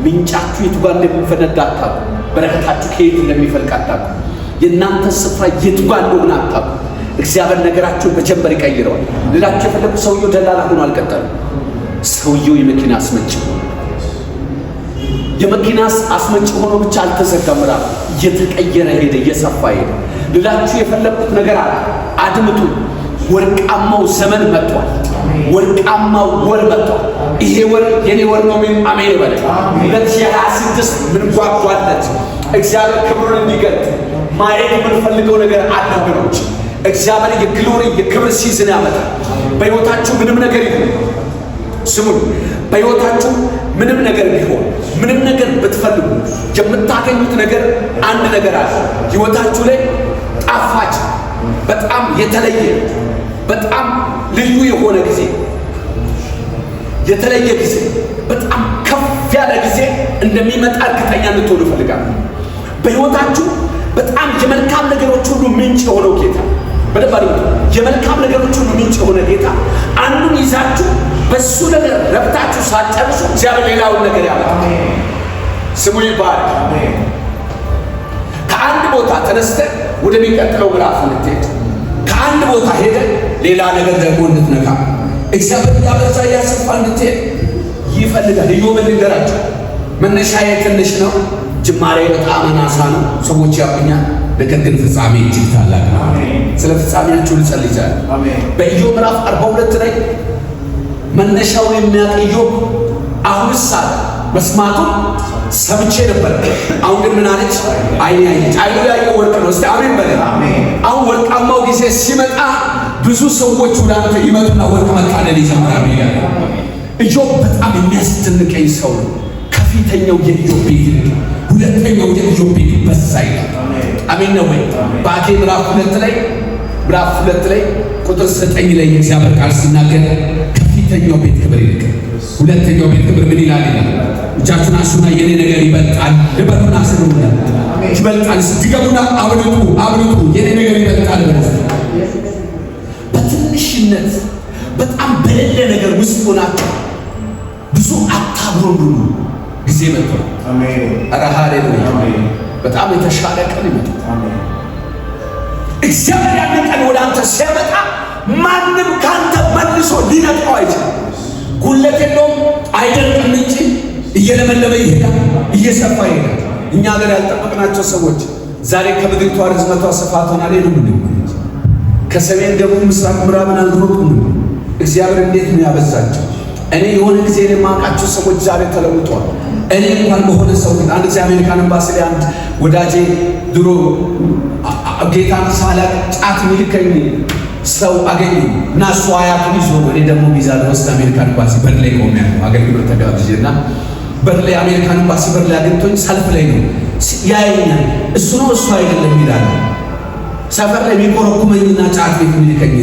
ምንጫችሁ የቱ ጋር እንደሚፈነዳ አታውቁ። በረከታችሁ ከየት እንደሚፈልቅ አታውቁ። የእናንተ ስፍራ የቱ ጋር እንደሆነ አታውቁ። እግዚአብሔር ነገራችሁን በጀንበር ይቀይረዋል። ልላችሁ የፈለጉ ሰውየው ደላላ ሆኖ አልቀጠለም። ሰውየው የመኪና አስመጪ ሆኖ የመኪና አስመጪ ሆኖ ብቻ አልተዘጋም። ራሱ እየተቀየረ ሄደ፣ እየሰፋ ሄደ። ልላችሁ የፈለጉት ነገር አለ። አድምጡ። ወርቃማው ዘመን መጥቷል። ወርቃማው ወር መጥቷል። ይሄ ወር የኔ ወር ነው። አሜን በለ። 2026 ምን ጓጓለት እግዚአብሔር ክብሩን እንዲገልጥ ማየት የምንፈልገው ነገር አለ ወገኖች። እግዚአብሔር የግሎሪ የክብር ሲዝን ያመጣል። በሕይወታችሁ ምንም ነገር ይሁን ስሙን፣ በሕይወታችሁ ምንም ነገር ቢሆን ምንም ነገር ብትፈልጉ የምታገኙት ነገር አንድ ነገር አለ። ሕይወታችሁ ላይ ጣፋጭ በጣም የተለየ በጣም ልዩ የሆነ ጊዜ የተለየ ጊዜ በጣም ከፍ ያለ ጊዜ እንደሚመጣ እርግጠኛ እንድትሆኑ እፈልጋለሁ። በሕይወታችሁ በጣም የመልካም ነገሮች ሁሉ ምንጭ የሆነው ጌታ በደባሪ የመልካም ነገሮች ሁሉ ምንጭ የሆነ ጌታ አንዱን ይዛችሁ በሱ ነገር ረብታችሁ ሳትጨርሱ እግዚአብሔር ሌላውን ነገር ያመጣል። ስሙ ይባረክ። ከአንድ ቦታ ተነስተህ ወደሚቀጥለው ምዕራፍ እንድትሄድ ከአንድ ቦታ ሄደ ሌላ ነገር ደግሞ እንድትነካ እግዚአብሔር ያበዛ ያሰፋ እንድትሄድ ይፈልጋል። ኢዮብ እንዲገራቸው መነሻዬ ትንሽ ነው፣ ጅማሬ በጣም አናሳ ነው፣ ሰዎች ያውቁኛል፣ ነገር ግን ፍጻሜ እጅግ ታላቅ ነው። ስለ ፍጻሜያችሁ ልጸልይ ዛሬ። በኢዮብ ምዕራፍ 42 ላይ መነሻውን የሚያውቅ ኢዮብ አሁንስ አለ መስማቱን ሰምቼ ነበር፣ አሁን ግን ምን አለች? አይኔ ያየች። አይኑ ያየው ወርቅ ነው። እስቲ አሜን በለ። አሁን ወርቃማው ጊዜ ሲመጣ ብዙ ሰዎች ወደ አንተ ይመጡና ወርቅ መቃደል ይጀምራሉ ይላል። ኢዮብ በጣም የሚያስደንቀኝ ሰው ነው። ከፊተኛው የኢዮብ ቤት ሁለተኛው የኢዮብ ቤት በዛ ይላል። አሜን ነው ወይ? በአኬ ምዕራፍ 2 ላይ ቁጥር 9 ላይ የእግዚአብሔር ቃል ሲናገር ከፊተኛው ቤት ክብር ይልቅ ሁለተኛው ቤት ክብር ምን ይላል? እጃችሁን አንሱና የኔ ነገር ይበልጣል፣ ልበሩን አስሩና ይበልጣል። ስትገቡና አብልጡ የኔ ነገር ይበልጣል። በትንሽነት በጣም በሌለ ነገር ውስጥ ሆናችሁ ብዙ አታብሮሉ ጊዜ መጥቷል። አሜን። ኧረ ሃሌሉያ። በጣም የተሻለ ቀን ይመጣል። አሜን። እግዚአብሔር ያንን ቀን ወደ አንተ ሲያመጣ ማንም ካንተ መልሶ ሊነጥቀው አይችልም። ጉለት የለውም፣ አይደርቅም እንጂ እየለመለመ ይሄዳል፣ እየሰፋ ይሄዳል። እኛ ሀገር ያልጠበቅናቸው ሰዎች ዛሬ ከምድሪቷ ርዝመቷ ስፋቷን አልሄዱም። ከሰሜን ደቡብ፣ ምስራቅ፣ ምዕራብን አልሮጡም። እግዚአብሔር እንዴት ነው ያበዛቸው! እኔ የሆነ ጊዜ የማውቃቸው ሰዎች ዛሬ ተለውጠዋል። እኔ እንኳን በሆነ ሰው አንድ ጊዜ አሜሪካን ኤምባሲ ላይ አንድ ወዳጄ ድሮ ጌታን ሳላቅ ጫት ሚልከኝ ሰው አገኘ እና እሱ አያቱን ይዞ እኔ ደግሞ ቪዛ ለወስድ አሜሪካን ኤምባሲ በር ላይ ቆሜያለሁ። አገልግሎት ተጋብዤ እና በር ላይ አሜሪካን ኤምባሲ በር ላይ አግኝቶኝ ሰልፍ ላይ ነው ያየኛል። እሱ ነው እሱ አይደለም ይላል። ሰፈር ላይ የሚቆረቁመኝና ጫት ቤት ሚልከኝ